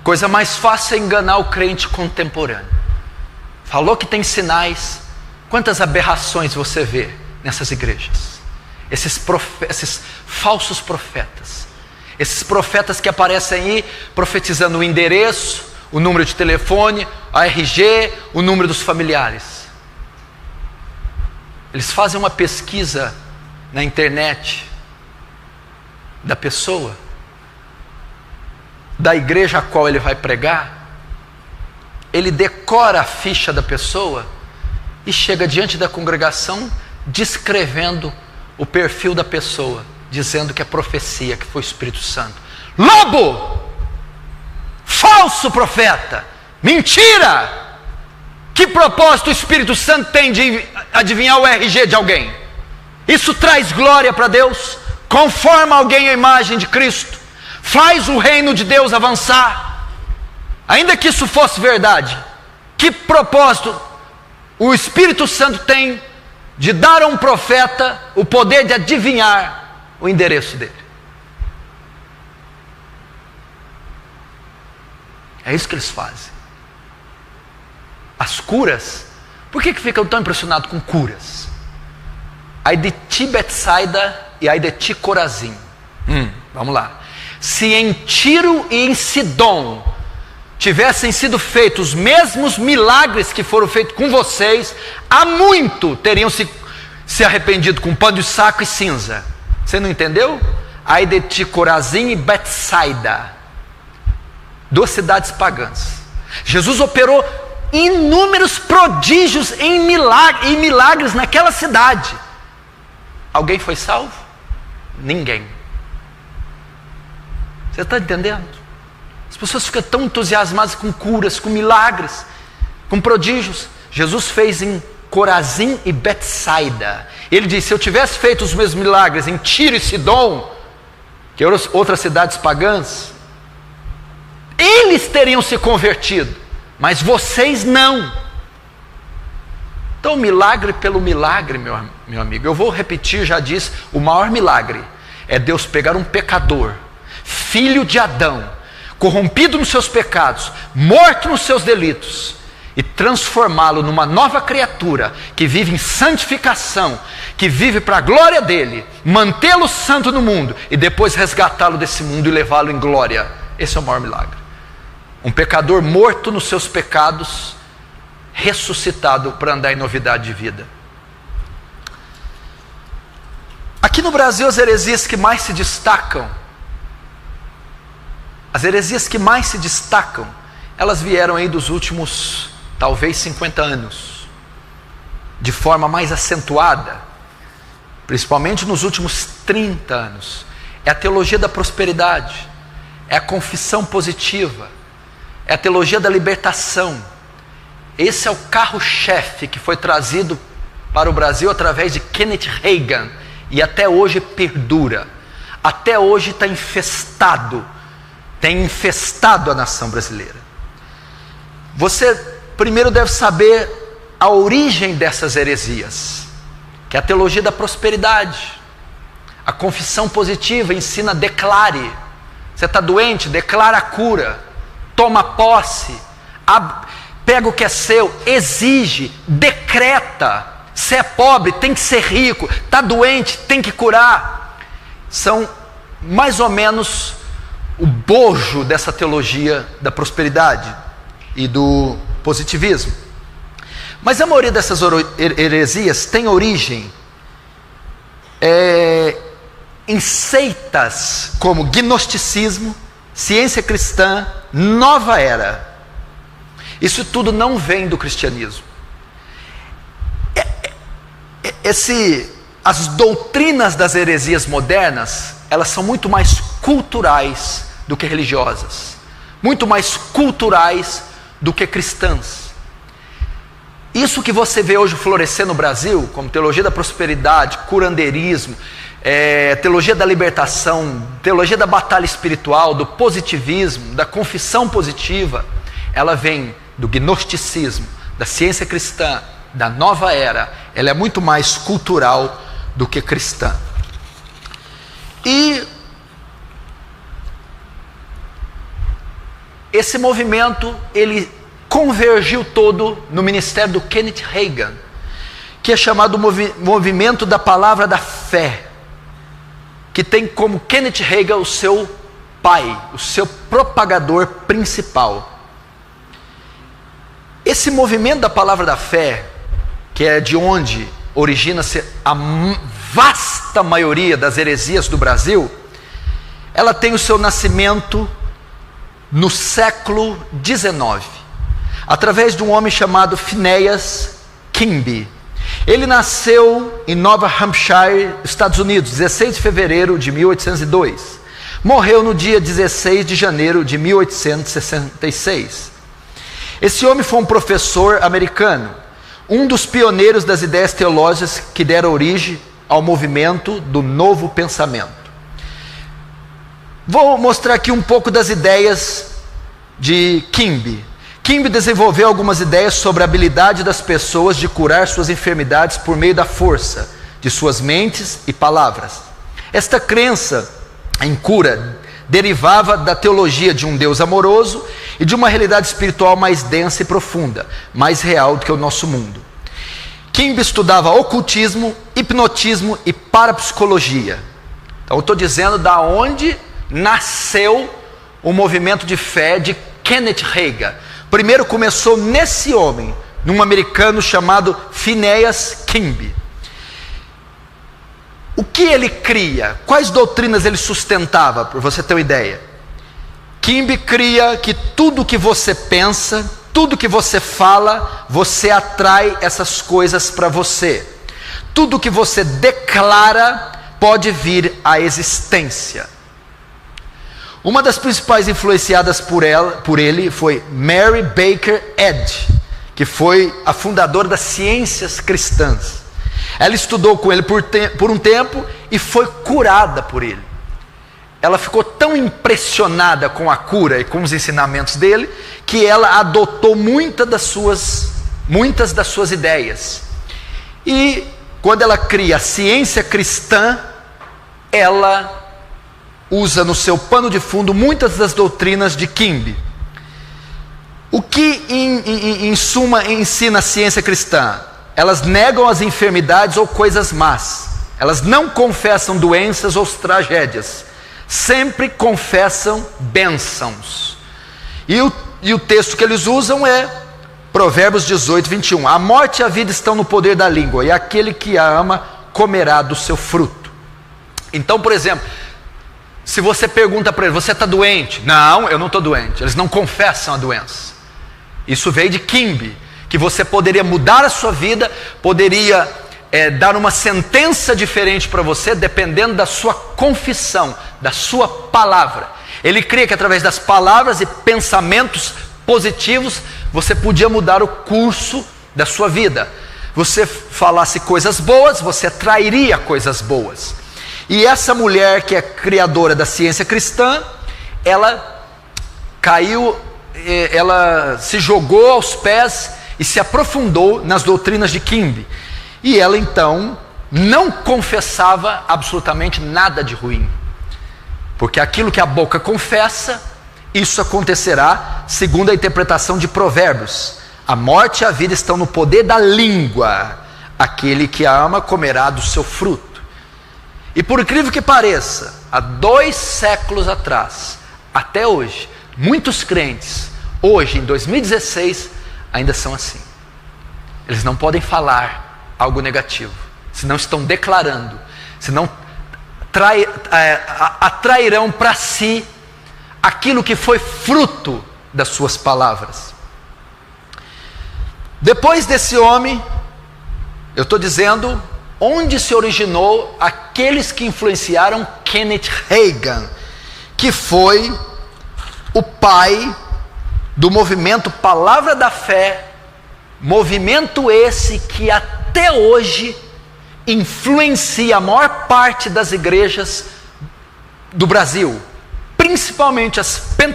coisa mais fácil é enganar o crente contemporâneo. Falou que tem sinais. Quantas aberrações você vê nessas igrejas? Esses falsos profetas. Esses profetas que aparecem aí profetizando o endereço, o número de telefone, a RG, o número dos familiares. Eles fazem uma pesquisa na internet da pessoa, da igreja a qual ele vai pregar. Ele decora a ficha da pessoa e chega diante da congregação descrevendo o perfil da pessoa, dizendo que é profecia, que foi o Espírito Santo. Lobo! Falso profeta! Mentira! Que propósito o Espírito Santo tem de adivinhar o RG de alguém? Isso traz glória para Deus? Conforma alguém à imagem de Cristo? Faz o reino de Deus avançar? Ainda que isso fosse verdade, que propósito o Espírito Santo tem de dar a um profeta o poder de adivinhar o endereço dele? É isso que eles fazem. As curas, por que ficam tão impressionados com curas? Ai de ti Betsaida e ai de ti Corazim. Vamos lá. Se em Tiro e em Sidom tivessem sido feitos os mesmos milagres que foram feitos com vocês, há muito teriam se arrependido com pano de saco e cinza. Você não entendeu? Ai de ti Corazim e Betsaida, duas cidades pagãs. Jesus operou inúmeros prodígios em milagres naquela cidade. Alguém foi salvo? Ninguém. Você está entendendo? As pessoas ficam tão entusiasmadas com curas, com milagres, com prodígios. Jesus fez em Corazim e Betsaida. Ele disse: se eu tivesse feito os mesmos milagres em Tiro e Sidom, que eram outras cidades pagãs, eles teriam se convertido, mas vocês não. Então, milagre pelo milagre, meu amigo. Eu vou repetir, já disse, o maior milagre é Deus pegar um pecador, filho de Adão, corrompido nos seus pecados, morto nos seus delitos, e transformá-lo numa nova criatura, que vive em santificação, que vive para a glória dele, mantê-lo santo no mundo, e depois resgatá-lo desse mundo e levá-lo em glória. Esse é o maior milagre. Um pecador morto nos seus pecados, ressuscitado para andar em novidade de vida. Aqui no Brasil, as heresias que mais se destacam, elas vieram aí dos últimos, talvez 50 anos, de forma mais acentuada, principalmente nos últimos 30 anos. É a teologia da prosperidade, é a confissão positiva, é a teologia da libertação. Esse é o carro-chefe que foi trazido para o Brasil através de Kenneth Hagin, e até hoje perdura, até hoje tem infestado a nação brasileira. Você primeiro deve saber a origem dessas heresias, que é a teologia da prosperidade. A confissão positiva ensina: declare. Você está doente? Declara a cura. Toma posse. Pega o que é seu. Exige. Decreta. Se é pobre, tem que ser rico. Está doente, tem que curar. São mais ou menos o bojo dessa teologia da prosperidade e do positivismo. Mas a maioria dessas heresias tem origem em seitas como gnosticismo, ciência cristã, nova era. Isso tudo não vem do cristianismo. As doutrinas das heresias modernas, elas são muito mais culturais do que religiosas, muito mais culturais do que cristãs. Isso que você vê hoje florescer no Brasil, como teologia da prosperidade, curandeirismo, teologia da libertação, teologia da batalha espiritual, do positivismo, da confissão positiva, ela vem do gnosticismo, da ciência cristã, da nova era. Ela é muito mais cultural do que cristã. E esse movimento, ele convergiu todo no ministério do Kenneth Hagin, que é chamado movimento da palavra da fé, que tem como Kenneth Hagin o seu pai, o seu propagador principal. Esse movimento da palavra da fé, que é de onde origina-se a vasta maioria das heresias do Brasil, ela tem o seu nascimento no século XIX, através de um homem chamado Phineas Quimby. Ele nasceu em Nova Hampshire, Estados Unidos, 16 de fevereiro de 1802. Morreu no dia 16 de janeiro de 1866. Esse homem foi um professor americano, um dos pioneiros das ideias teológicas que deram origem ao movimento do Novo Pensamento. Vou mostrar aqui um pouco das ideias de Quimby. Quimby desenvolveu algumas ideias sobre a habilidade das pessoas de curar suas enfermidades por meio da força de suas mentes e palavras. Esta crença em cura derivava da teologia de um Deus amoroso e de uma realidade espiritual mais densa e profunda, mais real do que o nosso mundo. Quimby estudava ocultismo, hipnotismo e parapsicologia. Então eu estou dizendo da onde nasceu o movimento de fé de Kenneth Hagin. Primeiro começou nesse homem, num americano chamado Phineas Quimby. O que ele cria? Quais doutrinas ele sustentava, para você ter uma ideia? Quimby cria que tudo que você pensa, tudo que você fala, você atrai essas coisas para você. Tudo que você declara pode vir à existência. Uma das principais influenciadas por ele foi Mary Baker Eddy, que foi a fundadora das ciências cristãs. Ela estudou com ele por um tempo e foi curada por ele. Ela ficou tão impressionada com a cura e com os ensinamentos dele, que ela adotou muitas das suas ideias. E quando ela cria a ciência cristã, ela usa no seu pano de fundo muitas das doutrinas de Quimby. O que em suma ensina a ciência cristã? Elas negam as enfermidades ou coisas más. Elas não confessam doenças ou tragédias. Sempre confessam bênçãos. E o texto que eles usam é Provérbios 18, 21. A morte e a vida estão no poder da língua, e aquele que a ama comerá do seu fruto. Então, por exemplo, se você pergunta para ele, você está doente? Não, eu não estou doente. Eles não confessam a doença. Isso veio de Quimby, que você poderia mudar a sua vida, poderia dar uma sentença diferente para você, dependendo da sua confissão, da sua palavra. Ele cria que através das palavras e pensamentos positivos, você podia mudar o curso da sua vida. Você falasse coisas boas, você atrairia coisas boas. E essa mulher que é criadora da ciência cristã, ela caiu, ela se jogou aos pés e se aprofundou nas doutrinas de Quimby. E ela então não confessava absolutamente nada de ruim. Porque aquilo que a boca confessa, isso acontecerá segundo a interpretação de Provérbios. A morte e a vida estão no poder da língua. Aquele que a ama comerá do seu fruto. E por incrível que pareça, há 2 séculos atrás, até hoje, muitos crentes, hoje em 2016, ainda são assim. Eles não podem falar algo negativo, senão estão declarando, senão atrairão para si aquilo que foi fruto das suas palavras. Depois desse homem, eu estou dizendo onde se originou aqueles que influenciaram Kenneth Hagin, que foi o pai do movimento Palavra da Fé, movimento esse que até hoje influencia a maior parte das igrejas do Brasil, principalmente as pentecostais.